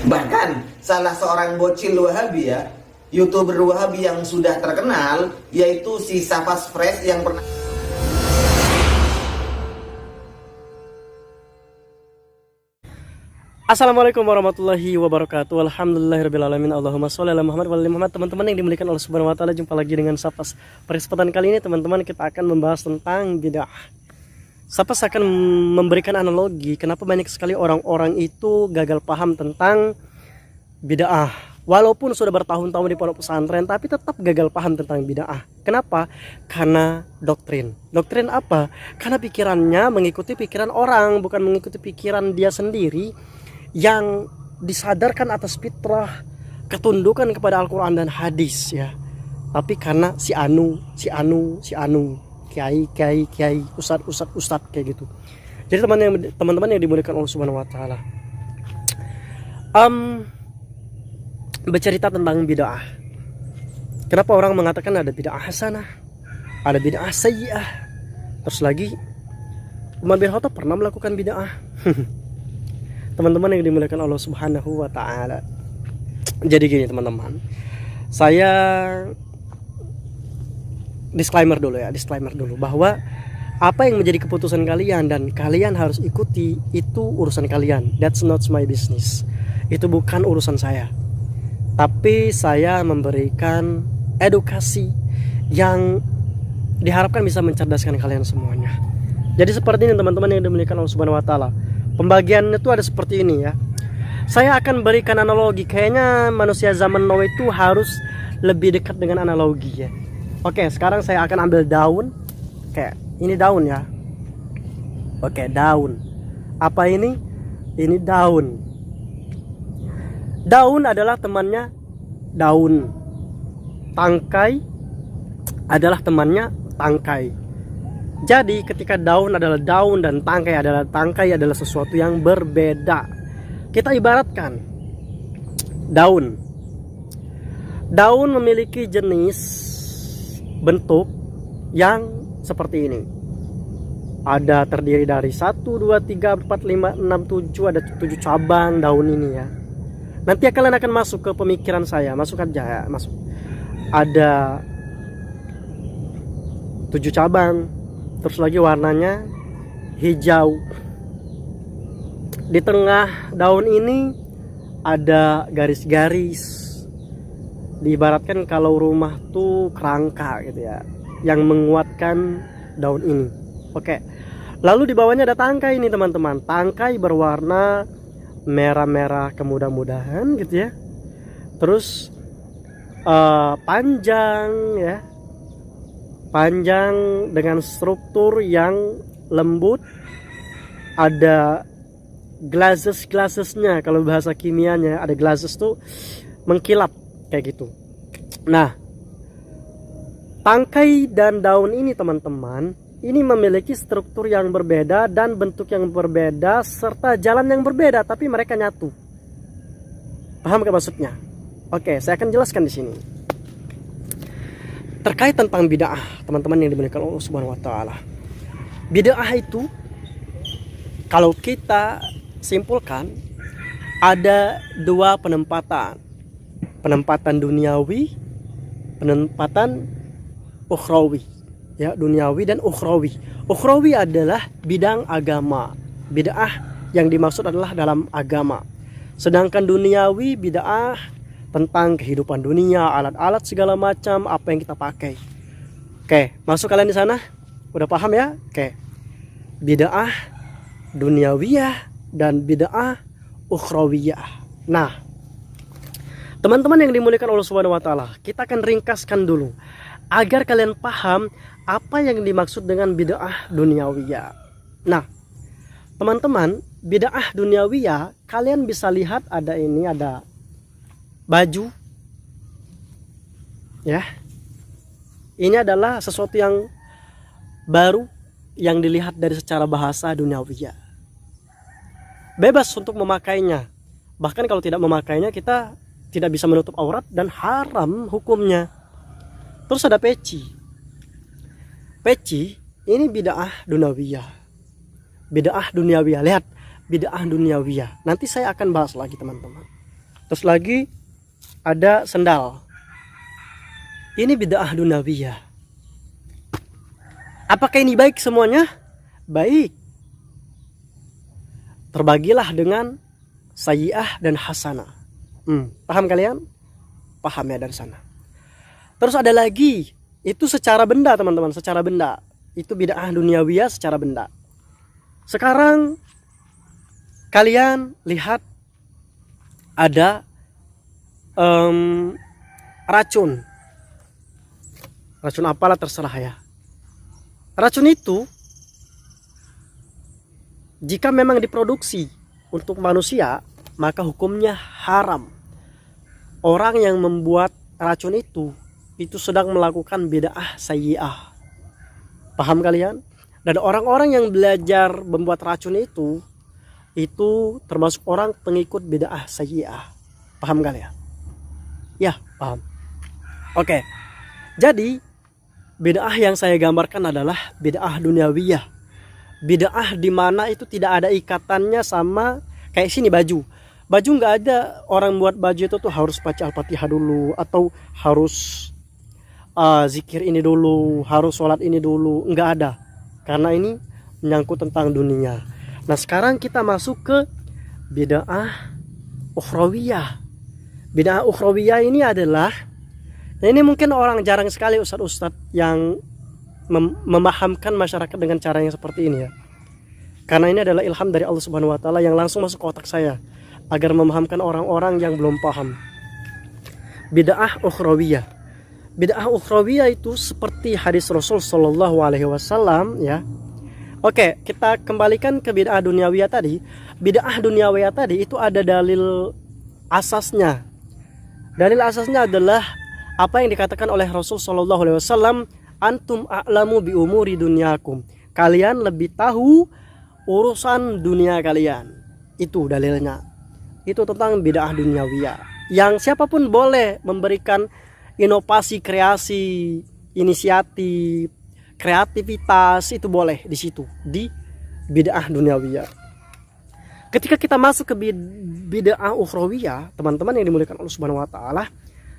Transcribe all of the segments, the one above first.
Bahkan salah seorang bocil Wahabi ya, YouTuber Wahabi yang sudah terkenal, yaitu si Safas Fresh yang pernah. Assalamualaikum warahmatullahi wabarakatuh. Alhamdulillahirrahmanirrahim. Allahumma sholli ala Muhammad wa ala Muhammad. Teman-teman yang dimuliakan Allah Subhanahu wa taala, jumpa lagi dengan Safas. Pada kesempatan kali ini teman-teman kita akan membahas tentang bid'ah. Safas akan memberikan analogi kenapa banyak sekali orang-orang itu gagal paham tentang bid'ah. Walaupun sudah bertahun-tahun di pondok pesantren tapi tetap gagal paham tentang bid'ah. Kenapa? Karena doktrin. Doktrin apa? Karena pikirannya mengikuti pikiran orang, bukan mengikuti pikiran dia sendiri yang disadarkan atas fitrah, ketundukan kepada Al-Quran dan hadis ya. Tapi karena si anu, kiai, ustad kayak gitu. Jadi teman-teman yang dimuliakan Allah Subhanahu wa taala. Bercerita tentang bid'ah. Kenapa orang mengatakan ada bid'ah hasanah, ada bid'ah sayyi'ah. Terus lagi Umar bin Khattab pernah melakukan bid'ah. Teman-teman yang dimuliakan Allah Subhanahu wa taala. Jadi gini teman-teman, saya disclaimer dulu bahwa apa yang menjadi keputusan kalian dan kalian harus ikuti itu urusan kalian. That's not my business. Itu bukan urusan saya. Tapi saya memberikan edukasi yang diharapkan bisa mencerdaskan kalian semuanya. Jadi seperti ini teman-teman yang dimuliakan Allah Subhanahu wa taala. Pembagiannya itu ada seperti ini ya. Saya akan berikan analogi. Kayaknya manusia zaman now itu harus lebih dekat dengan analogi ya. Oke, sekarang saya akan ambil daun. Kayak ini daun ya. Oke, daun. Apa ini? Ini daun. Daun adalah temannya daun. Tangkai adalah temannya tangkai. Jadi ketika daun adalah daun dan tangkai adalah sesuatu yang berbeda. Kita ibaratkan daun. Daun memiliki jenis bentuk yang seperti ini. Ada terdiri dari 1, 2, 3, 4, 5, 6, 7. Ada 7 cabang daun ini ya. Nanti kalian akan masuk ke pemikiran saya. Masuk aja ya, masuk. Ada 7 cabang. Terus lagi warnanya hijau. Di tengah daun ini ada garis-garis. Diibaratkan kalau rumah tuh kerangka gitu ya, yang menguatkan daun ini. Oke. Lalu di bawahnya ada tangkai ini teman-teman. Tangkai berwarna merah-merah kemudah-mudahan gitu ya. Terus panjang ya. Panjang dengan struktur yang lembut. Ada glazes-glazesnya. Kalau bahasa kimianya ada glazes tuh mengkilap kayak gitu. Nah, tangkai dan daun ini teman-teman, ini memiliki struktur yang berbeda dan bentuk yang berbeda serta jalan yang berbeda, tapi mereka nyatu. Paham gak maksudnya? Oke, saya akan jelaskan di sini. Terkait tentang bid'ah, teman-teman yang dimuliakan Allah Subhanahu wa taala. Bid'ah itu kalau kita simpulkan ada 2 penempatan. Penempatan duniawi, penempatan ukhrawi. Ya, duniawi dan ukhrawi. Ukhrawi adalah bidang agama. Bid'ah yang dimaksud adalah dalam agama. Sedangkan duniawi bid'ah tentang kehidupan dunia, alat-alat segala macam apa yang kita pakai. Oke, masuk kalian di sana? Udah paham ya? Oke. Bid'ah duniawiyah dan bid'ah ukhrawiyah. Nah, teman-teman yang dimuliakan Allah Subhanahu wa taala, kita akan ringkaskan dulu agar kalian paham apa yang dimaksud dengan bid'ah duniawiyah. Nah, teman-teman, bid'ah duniawiyah kalian bisa lihat ada baju ya. Ini adalah sesuatu yang baru yang dilihat dari secara bahasa duniawiyah. Bebas untuk memakainya. Bahkan kalau tidak memakainya kita tidak bisa menutup aurat dan haram hukumnya. Terus ada peci. Peci ini bid'ah duniawiyah. Bid'ah duniawiyah. Lihat, bid'ah duniawiyah. Nanti saya akan bahas lagi teman-teman. Terus lagi ada sendal. Ini bid'ah dunawiyah. Apakah ini baik semuanya? Baik. Terbagilah dengan sayyi'ah dan hasanah. Paham kalian? Paham ya dari sana. Terus ada lagi, itu secara benda teman-teman, secara benda. Itu bid'ah duniawiyah secara benda. Sekarang kalian lihat ada racun. Racun apalah terserah ya. Racun itu jika memang diproduksi untuk manusia, maka hukumnya haram. Orang yang membuat racun itu sedang melakukan bid'ah sayyi'ah. Paham kalian? Dan orang-orang yang belajar membuat racun itu termasuk orang pengikut bid'ah sayyi'ah. Paham kalian? Ya, paham. Oke. Jadi, bid'ah yang saya gambarkan adalah bid'ah duniawiyah. Bid'ah di mana itu tidak ada ikatannya sama kayak sini baju. Baju nggak ada orang buat baju itu tuh harus baca Al-Fatihah dulu atau harus zikir ini dulu, harus sholat ini dulu, nggak ada. Karena ini menyangkut tentang dunia. Nah sekarang kita masuk ke bid'ah ukhrawiyah. Bid'ah ukhrawiyah ini adalah, ini mungkin orang jarang sekali ustadz-ustadz yang memahamkan masyarakat dengan cara yang seperti ini ya. Karena ini adalah ilham dari Allah Subhanahu wa taala yang langsung masuk ke otak saya agar memahamkan orang-orang yang belum paham. Bid'ah ukhrawiyah. Bid'ah ukhrawiyah itu seperti hadis Rasul sallallahu alaihi wasallam ya. Oke, kita kembalikan ke bid'ah duniawiyah tadi. Bid'ah duniawiyah tadi itu ada dalil asasnya. Dalil asasnya adalah apa yang dikatakan oleh Rasul sallallahu alaihi wasallam, antum a'lamu bi umuri dunyakum. Kalian lebih tahu urusan dunia kalian. Itu dalilnya. Itu tentang bid'ah duniawiyah. Yang siapapun boleh memberikan inovasi, kreasi, inisiatif, kreativitas, itu boleh di situ, di bid'ah duniawiyah. Ketika kita masuk ke bid'ah ukhrawiyah, teman-teman yang dimuliakan Allah Subhanahu wa taala,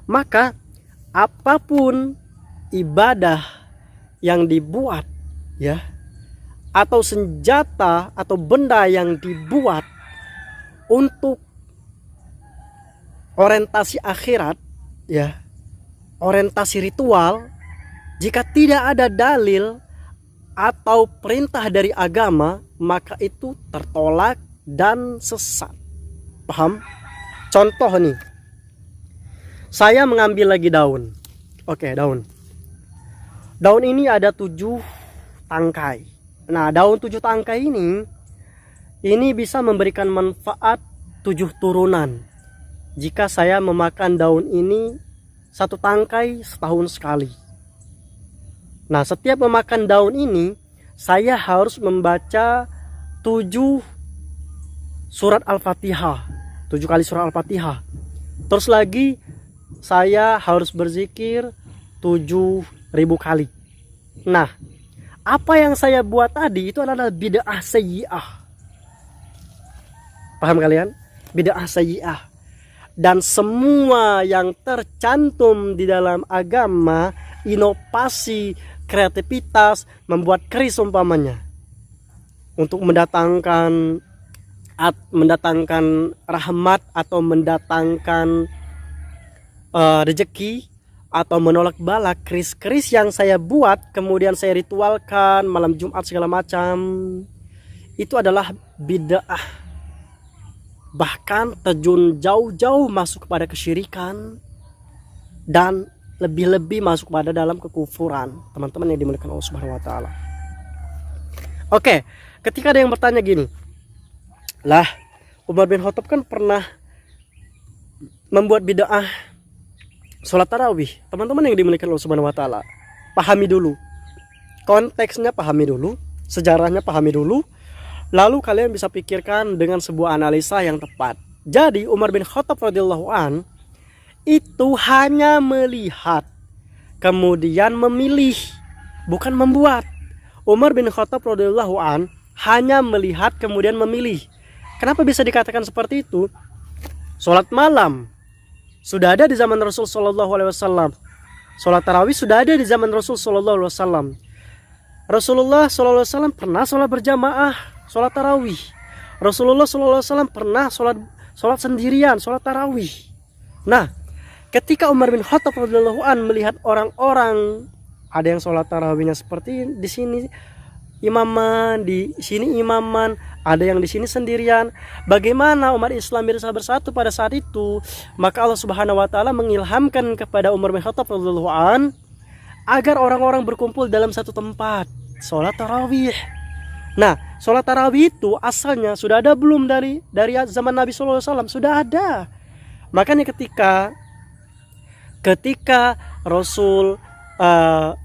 maka apapun ibadah yang dibuat ya, atau senjata atau benda yang dibuat untuk orientasi akhirat ya, orientasi ritual, jika tidak ada dalil atau perintah dari agama, maka itu tertolak dan sesat. Paham? Contoh nih, saya mengambil lagi daun. Oke, daun. Daun ini ada 7 tangkai. Nah, daun 7 tangkai ini bisa memberikan manfaat 7 turunan. Jika saya memakan daun ini 1 tangkai setahun sekali. Nah, setiap memakan daun ini saya harus membaca 7 surat Al-Fatihah. 7 kali surat Al-Fatihah. Terus lagi saya harus berzikir 7.000 kali. Nah, apa yang saya buat tadi itu adalah bid'ah sayyi'ah. Paham kalian? Bid'ah sayyi'ah. Dan semua yang tercantum di dalam agama, inovasi, kreativitas, membuat keris umpamanya, untuk mendatangkan rahmat atau mendatangkan rezeki atau menolak bala, keris-keris yang saya buat kemudian saya ritualkan malam Jumat segala macam, itu adalah bid'ah. Bahkan terjun jauh-jauh masuk kepada kesyirikan dan lebih-lebih masuk pada dalam kekufuran, teman-teman yang dimuliakan Allah Subhanahu wa taala. Oke, ketika ada yang bertanya gini, lah Umar bin Khattab kan pernah membuat bid'ah sholat tarawih. Teman-teman yang dimuliakan Allah Subhanahu wa taala, pahami dulu konteksnya, pahami dulu sejarahnya, pahami dulu, lalu kalian bisa pikirkan dengan sebuah analisa yang tepat. Jadi Umar bin Khattab radhiyallahu an itu hanya melihat kemudian memilih, bukan membuat. Umar bin Khattab radhiyallahu an hanya melihat kemudian memilih. Kenapa bisa dikatakan seperti itu? Sholat malam sudah ada di zaman Rasul Shallallahu Alaihi Wasallam. Sholat tarawih sudah ada di zaman Rasul Shallallahu Alaihi Wasallam. Rasulullah Shallallahu Alaihi Wasallam pernah sholat berjamaah, sholat tarawih. Rasulullah Shallallahu Alaihi Wasallam pernah sholat sendirian, sholat tarawih. Nah, ketika Umar bin Khattab radhiyallahu an melihat orang-orang, ada yang sholat tarawihnya seperti di sini imaman, di sini imaman, ada yang di sini sendirian. Bagaimana umat Islam bisa bersatu pada saat itu? Maka Allah Subhanahu wa taala mengilhamkan kepada Umar bin Khattab radhiyallahu an agar orang-orang berkumpul dalam satu tempat, sholat tarawih. Nah, sholat tarawih itu asalnya sudah ada belum dari zaman Nabi Sallallahu Alaihi Wasallam? Sudah ada. Makanya ketika Rasul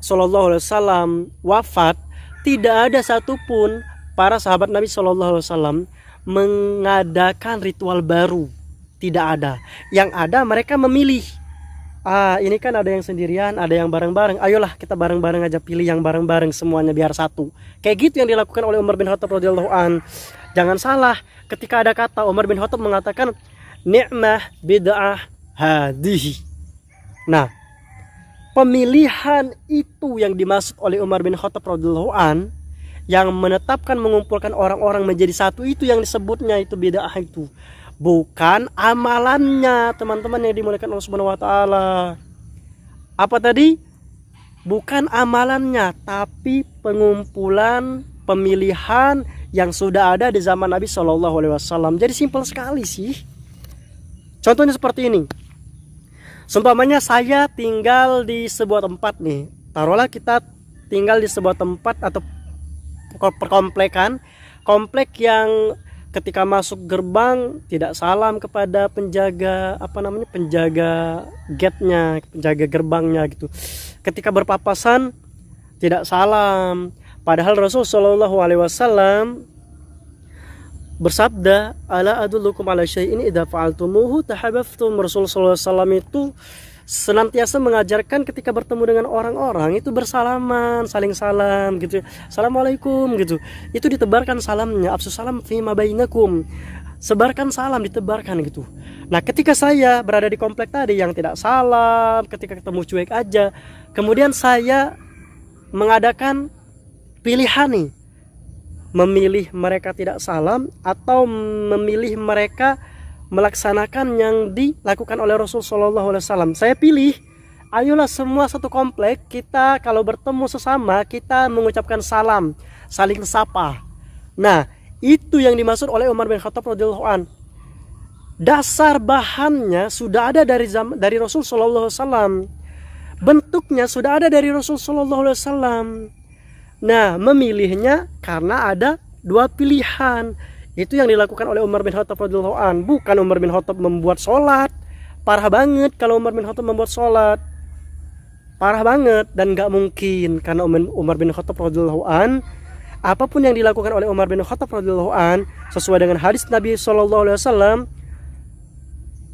Sallallahu Alaihi Wasallam wafat, tidak ada satupun para sahabat Nabi Sallallahu Alaihi Wasallam mengadakan ritual baru. Tidak ada. Yang ada mereka memilih. Ini kan ada yang sendirian, ada yang bareng-bareng. Ayolah kita bareng-bareng aja, pilih yang bareng-bareng semuanya biar satu. Kayak gitu yang dilakukan oleh Umar bin Khattab radhiyallahu an. Jangan salah, ketika ada kata Umar bin Khattab mengatakan ni'mah bid'ah hadhihi. Nah, pemilihan itu yang dimaksud oleh Umar bin Khattab radhiyallahu an, yang menetapkan mengumpulkan orang-orang menjadi satu, itu yang disebutnya itu bid'ah itu. Bukan amalannya, teman-teman yang dimuliakan Allah Subhanahu wa taala. Apa tadi? Bukan amalannya, tapi pengumpulan, pemilihan yang sudah ada di zaman Nabi Shallallahu Alaihi Wasallam. Jadi simpel sekali sih. Contohnya seperti ini. Seumpamanya saya tinggal di sebuah tempat nih. Taruhlah kita tinggal di sebuah tempat atau perkomplekan, komplek yang ketika masuk gerbang tidak salam kepada penjaga penjaga gate-nya, penjaga gerbangnya gitu. Ketika berpapasan tidak salam. Padahal Rasul Shallallahu Alaihi Wasallam bersabda, ala adullukum ala syai'in idza fa'altumuhu tahabbtum. Rasul Shallallahu Alaihi Wasallam itu senantiasa mengajarkan ketika bertemu dengan orang-orang itu bersalaman, saling salam gitu. Assalamualaikum gitu. Itu ditebarkan salamnya, afsus salam fima bainakum. Sebarkan salam, ditebarkan gitu. Nah, ketika saya berada di komplek tadi yang tidak salam, ketika ketemu cuek aja, kemudian saya mengadakan pilihan nih, memilih mereka tidak salam atau memilih mereka melaksanakan yang dilakukan oleh Rasul Shallallahu Alaihi Wasallam. Saya pilih, ayolah semua satu komplek kita kalau bertemu sesama kita mengucapkan salam, saling sapa. Nah, itu yang dimaksud oleh Umar bin Khattab radhiyallahu an. Dasar bahannya sudah ada dari Rasul Shallallahu Alaihi Wasallam. Bentuknya sudah ada dari Rasul Shallallahu Alaihi Wasallam. Nah, memilihnya karena ada dua pilihan. Itu yang dilakukan oleh Umar bin Khattab radhiyallahu an. Bukan Umar bin Khattab membuat sholat. Parah banget kalau Umar bin Khattab membuat sholat. Parah banget, dan gak mungkin, karena Umar bin Khattab radhiyallahu an, apapun yang dilakukan oleh Umar bin Khattab radhiyallahu an sesuai dengan hadis Nabi Shallallahu Alaihi Wasallam,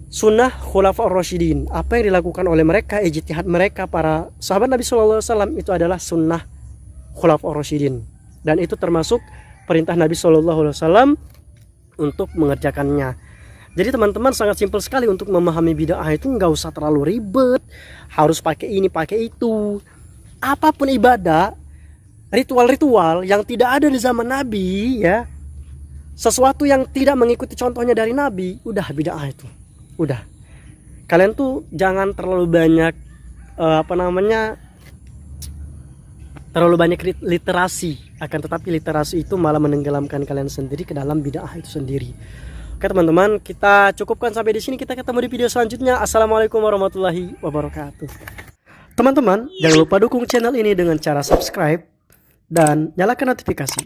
sunnah khulafaur rasyidin. Apa yang dilakukan oleh mereka, ijtihad mereka para sahabat Nabi Shallallahu Alaihi Wasallam, itu adalah sunnah khulafaur rasyidin, dan itu termasuk perintah Nabi Shallallahu Alaihi Wasallam untuk mengerjakannya. Jadi teman-teman, sangat simpel sekali untuk memahami bid'ah itu, nggak usah terlalu ribet, harus pakai ini pakai itu. Apapun ibadah, ritual-ritual yang tidak ada di zaman Nabi, ya, sesuatu yang tidak mengikuti contohnya dari Nabi, udah bid'ah itu. Udah. Kalian tuh jangan terlalu banyak terlalu banyak literasi, akan tetapi literasi itu malah menenggelamkan kalian sendiri ke dalam bid'ah itu sendiri. Oke teman-teman, kita cukupkan sampai di sini. Kita ketemu di video selanjutnya. Assalamualaikum warahmatullahi wabarakatuh. Teman-teman, jangan lupa dukung channel ini dengan cara subscribe dan nyalakan notifikasi.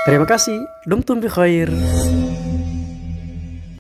Terima kasih. Dumtum bi khair.